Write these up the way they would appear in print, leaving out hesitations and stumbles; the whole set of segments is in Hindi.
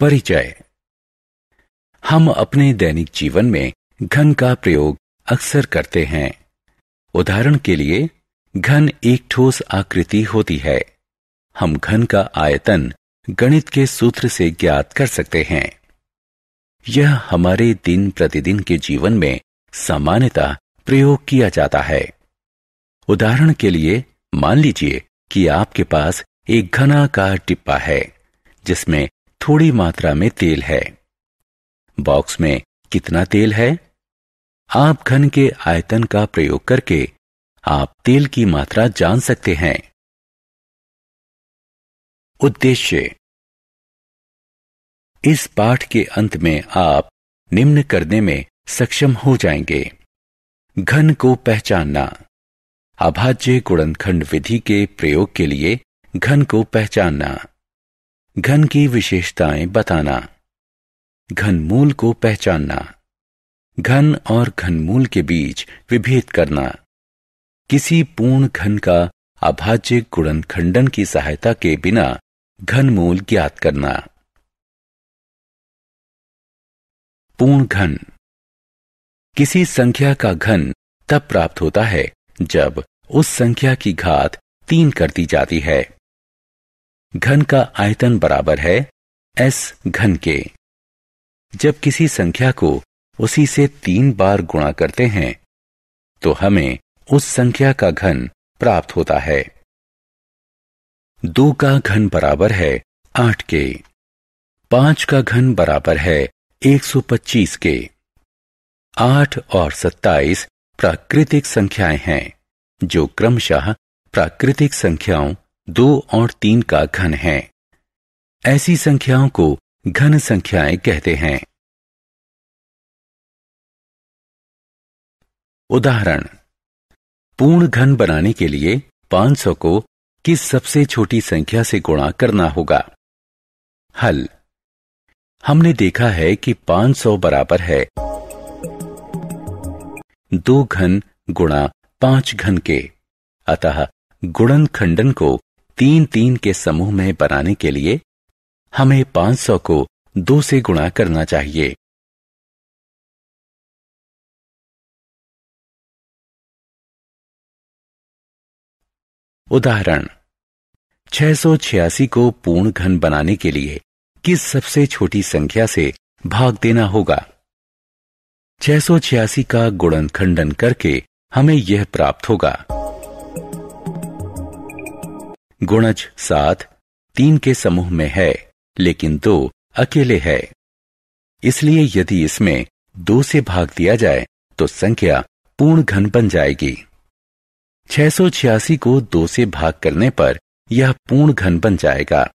परिचय। हम अपने दैनिक जीवन में घन का प्रयोग अक्सर करते हैं। उदाहरण के लिए, घन एक ठोस आकृति होती है। हम घन का आयतन गणित के सूत्र से ज्ञात कर सकते हैं। यह हमारे दिन प्रतिदिन के जीवन में सामान्यतः प्रयोग किया जाता है। उदाहरण के लिए, मान लीजिए कि आपके पास एक घनाकार डिब्बा है जिसमें थोड़ी मात्रा में तेल है। बॉक्स में कितना तेल है? आप घन के आयतन का प्रयोग करके आप तेल की मात्रा जान सकते हैं। उद्देश्य। इस पाठ के अंत में आप निम्न करने में सक्षम हो जाएंगे: घन को पहचानना, अभाज्य गुणनखंड विधि के प्रयोग के लिए घन को पहचानना, घन की विशेषताएं बताना, घनमूल को पहचानना, घन और घनमूल के बीच विभेद करना, किसी पूर्ण घन का अभाज्य गुणनखंडन की सहायता के बिना घनमूल ज्ञात करना। पूर्ण घन। किसी संख्या का घन तब प्राप्त होता है जब उस संख्या की घात 3 कर दी जाती है। घन का आयतन बराबर है s घन के। जब किसी संख्या को उसी से 3 बार गुणा करते हैं तो हमें उस संख्या का घन प्राप्त होता है। 2 का घन बराबर है 8 के। 5 का घन बराबर है 125 के। 8 और 27 प्राकृतिक संख्याएं हैं जो क्रमशः प्राकृतिक संख्याओं 2 और 3 का घन है। ऐसी संख्याओं को घन संख्याएं कहते हैं। उदाहरण: पूर्ण घन बनाने के लिए 500 को किस सबसे छोटी संख्या से गुणा करना होगा? हल: हमने देखा है कि 500 बराबर है 2 घन गुणा 5 घन के। अतः गुणनखंडन को 3 के समूह में बनाने के लिए हमें 500 को 2 से गुणा करना चाहिए। उदाहरण: 686 को पूर्ण घन बनाने के लिए किस सबसे छोटी संख्या से भाग देना होगा? 686 का गुणनखंडन करके हमें यह प्राप्त होगा: गुणज 7 3 के समूह में है लेकिन 2 अकेले है, इसलिए यदि इसमें 2 से भाग दिया जाए तो संख्या पूर्ण घन बन जाएगी। 686 को 2 से भाग करने पर यह पूर्ण घन बन जाएगा।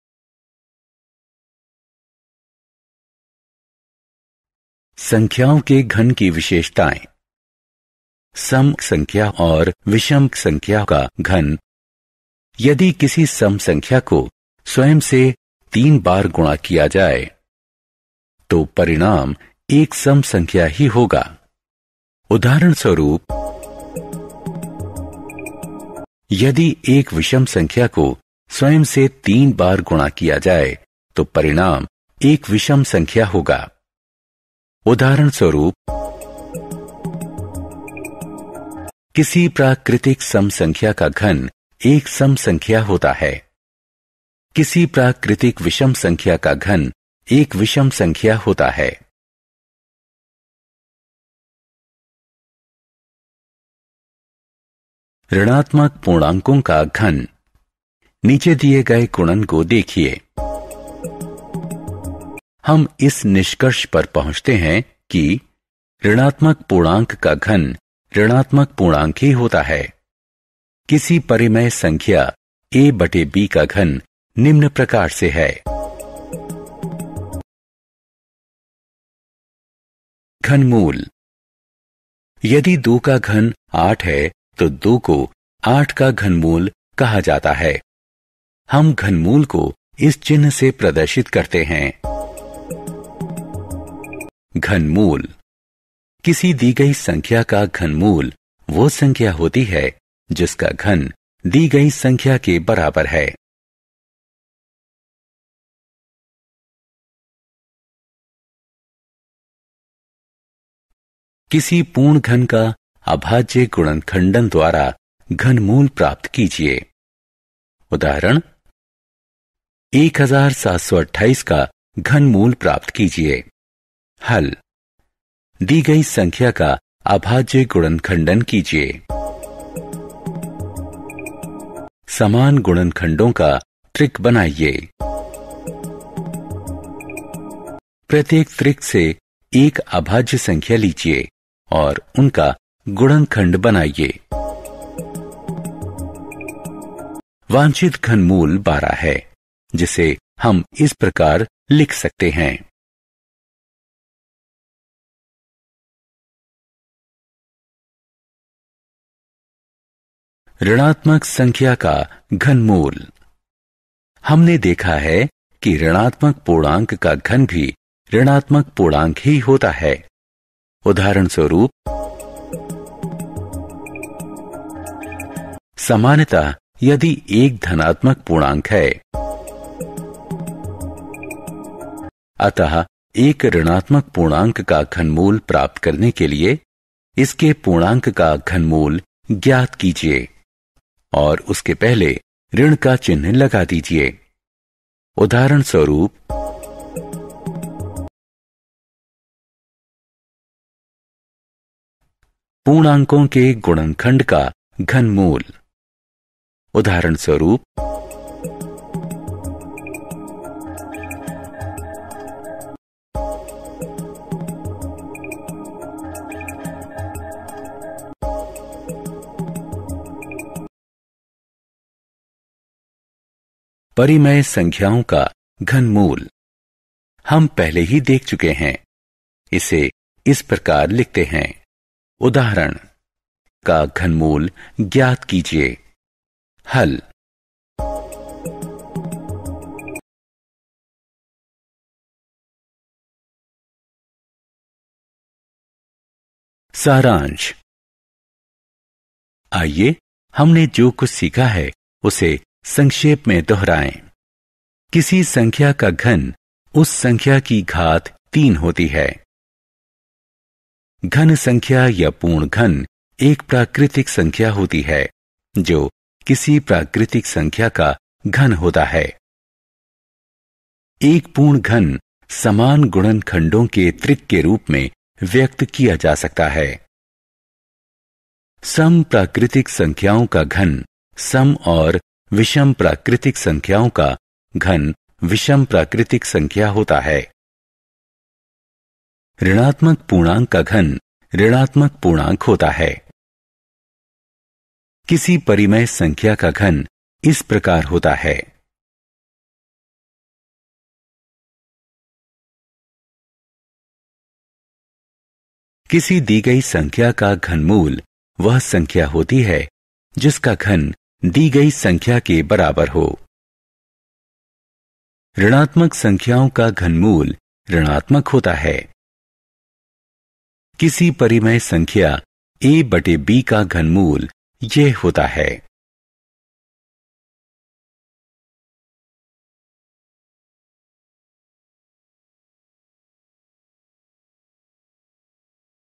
संख्याओं के घन की विशेषताएं। सम संख्या और विषम संख्या का घन। यदि किसी सम संख्या को स्वयं से 3 बार गुणा किया जाए तो परिणाम एक सम संख्या ही होगा। उदाहरण स्वरूप, यदि एक विषम संख्या को स्वयं से 3 बार गुणा किया जाए तो परिणाम एक विषम संख्या होगा। उदाहरण स्वरूप, किसी प्राकृतिक सम संख्या का घन एक सम संख्या होता है। किसी प्राकृतिक विषम संख्या का घन एक विषम संख्या होता है। ऋणात्मक पूर्णांकों का घन। नीचे दिए गए गुणन को देखिए। हम इस निष्कर्ष पर पहुंचते हैं कि ऋणात्मक पूर्णांक का घन ऋणात्मक पूर्णांक ही होता है। किसी परिमेय संख्या a/b का घन निम्न प्रकार से है। घनमूल। यदि 2 का घन 8 है तो 2 को 8 का घनमूल कहा जाता है। हम घनमूल को इस चिन्ह से प्रदर्शित करते हैं। घनमूल। किसी दी गई संख्या का घनमूल वो संख्या होती है जिसका घन दी गई संख्या के बराबर है। किसी पूर्ण घन का अभाज्य गुणनखंडन द्वारा घनमूल प्राप्त कीजिए। उदाहरण 1728 का घनमूल प्राप्त कीजिए। हल, दी गई संख्या का अभाज्य गुणनखंडन कीजिए। समान गुणनखंडों का त्रिक बनाइए। प्रत्येक त्रिक से एक अभाज्य संख्या लीजिए और उनका गुणनखंड बनाइए। वांछित घनमूल 12 है, जिसे हम इस प्रकार लिख सकते हैं। ऋणात्मक संख्या का घनमूल। हमने देखा है कि ऋणात्मक पूर्णांक का घन भी ऋणात्मक पूर्णांक ही होता है। उदाहरण स्वरूप, सामान्यतः यदि एक धनात्मक पूर्णांक है, अतः एक ऋणात्मक पूर्णांक का घनमूल प्राप्त करने के लिए इसके पूर्णांक का घनमूल ज्ञात कीजिए और उसके पहले ऋण का चिन्ह लगा दीजिए। उदाहरण स्वरूप, पूर्णांकों के गुणनखंड का घनमूल। उदाहरण स्वरूप, परिमेय संख्याओं का घनमूल हम पहले ही देख चुके हैं। इसे इस प्रकार लिखते हैं। उदाहरण का घनमूल ज्ञात कीजिए। हल, सारांश। आइए हमने जो कुछ सीखा है उसे संक्षेप में दोहराएं। किसी संख्या का घन उस संख्या की घात 3 होती है। घन संख्या या पूर्ण घन एक प्राकृतिक संख्या होती है जो किसी प्राकृतिक संख्या का घन होता है। एक पूर्ण घन समान गुणनखंडों के त्रिक के रूप में व्यक्त किया जा सकता है। सम प्राकृतिक संख्याओं का घन सम और विषम प्राकृतिक संख्याओं का घन विषम प्राकृतिक संख्या होता है। ऋणात्मक पूर्णांक का घन ऋणात्मक पूर्णांक होता है। किसी परिमेय संख्या का घन इस प्रकार होता है। किसी दी गई संख्या का घनमूल वह संख्या होती है जिसका घन दी गई संख्या के बराबर हो। ऋणात्मक संख्याओं का घनमूल ऋणात्मक होता है। किसी परिमेय संख्या a/b का घनमूल यह होता है।